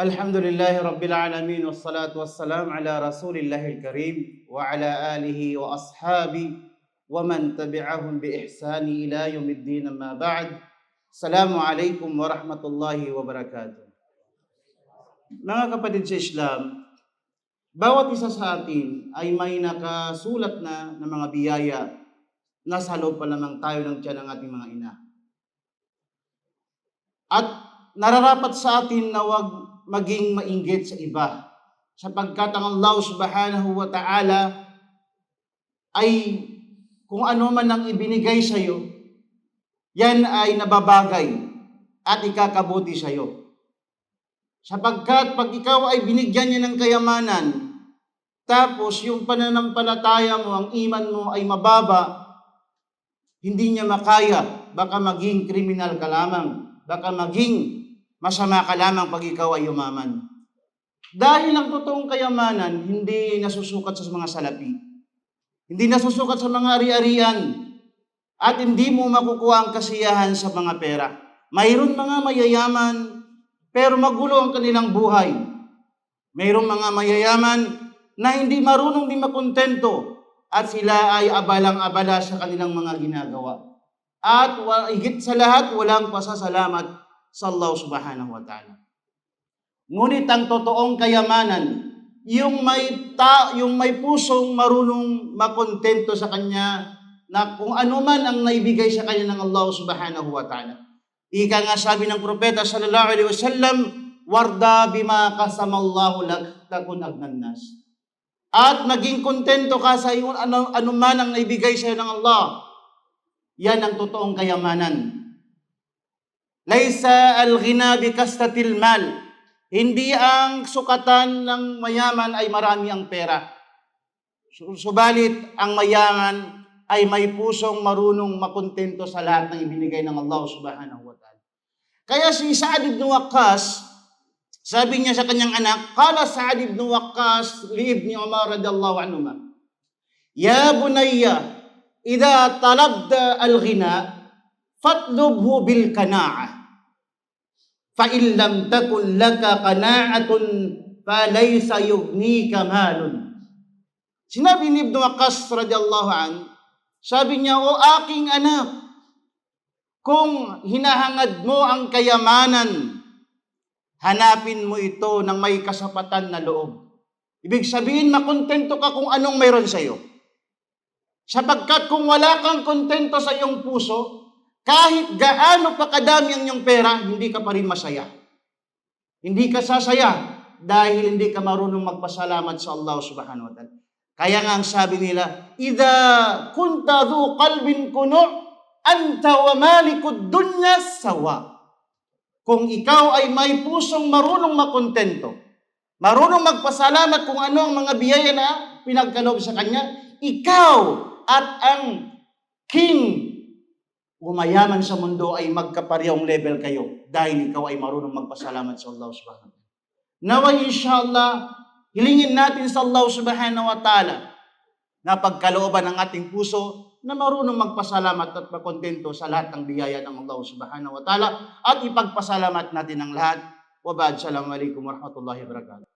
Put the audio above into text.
Alhamdulillahi Rabbil Alamin wassalatu wassalam ala Rasulillahil Karim wa ala alihi wa ashabi wa man tabi'ahum bi ihsani ila yaumiddin amma ba'd. Assalamu alaikum wa rahmatullahi wa barakatuh. Mga kapatid sa Islam, bawat isa sa atin ay may nakasulat na ng mga biyaya. Nasa loob pa lamang tayo ng tiyan ng ating mga ina. At nararapat sa atin na wag maging mainggit sa iba, sapagkat ang Allah subhanahu wa ta'ala ay kung ano man ang ibinigay sa iyo, yan ay nababagay at ikakabuti sa iyo. Sapagkat pag ikaw ay binigyan niya ng kayamanan, tapos yung pananampalataya mo, ang iman mo ay mababa, hindi niya makaya, baka maging kriminal ka lamang, baka maging masama ka lamang pag ikaw ay yumaman. Dahil ang totoong kayamanan, hindi nasusukat sa mga salapi. Hindi nasusukat sa mga ari-arian. At hindi mo makukuha ang kasiyahan sa mga pera. Mayroon mga mayayaman, pero magulo ang kanilang buhay. Mayroong mga mayayaman na hindi marunong di makontento at sila ay abalang-abala sa kanilang mga ginagawa. At higit sa lahat, walang pasasalamat sa Allah subhanahu wa ta'ala. Ngunit ang totoong kayamanan, yung may pusong marunong makontento sa kanya na kung ano man ang naibigay sa kanya ng Allah subhanahu wa ta'ala. Ika nga sabi ng propeta sallallahu alaihi wasallam, warda bima qasamallahu lak takun agnan nas. At maging kontento ka sa yung ano man ang naibigay sa iyo ng Allah. Yan ang totoong kayamanan. Laysa al-ghina bi kastatil mal. Hindi ang sukatan ng mayaman ay marami ang pera. Subalit ang mayaman ay may pusong marunong makontento sa lahat ng ibinigay ng Allah subhanahu wa ta'ala. Kaya si Sa'ad ibn Waqqas, sabi niya sa kanyang anak, qala Sa'ad ibn Waqqas li ibni Umar radhiyallahu anhuma, ya bunayya, idha talabda al-ghina fatlubhu bil kana'ah. Fa in lam takun laka qana'atun fa laysa yughnika malun. Sinabi ni Ibn Waqqas radhiyallahu an, sabi niya, o aking anak, kung hinahangad mo ang kayamanan, hanapin mo ito ng may kasapatan na loob. Ibig sabihin, makontento ka kung anong mayroon sa iyo. Sapagkat kung wala kang kontento sa iyong puso, kahit gaano pa kadami ang iyong pera, hindi ka pa rin masaya. Hindi ka sasaya dahil hindi ka marunong magpasalamat sa Allah subhanahu wa ta'ala. Kaya nga ang sabi nila, idha kunta dhu qalbin kuno' anta wa malikud dunya sawa. Kung ikaw ay may pusong marunong makontento, marunong magpasalamat kung ano ang mga biyaya na pinagkaloob sa kanya, ikaw at ang king umayaman sa mundo ay magkaparehong level kayo dahil ikaw ay marunong magpasalamat sa Allah subhanahu wa ta'ala. Naway inshallah, hilingin natin sa Allah subhanahu wa ta'ala na pagkalooban ng ating puso na marunong magpasalamat at makontento sa lahat ng biyaya ng Allah subhanahu wa ta'ala at ipagpasalamat natin ang lahat. Wa ba'd, assalamu alaikum warahmatullahi wabarakatuh.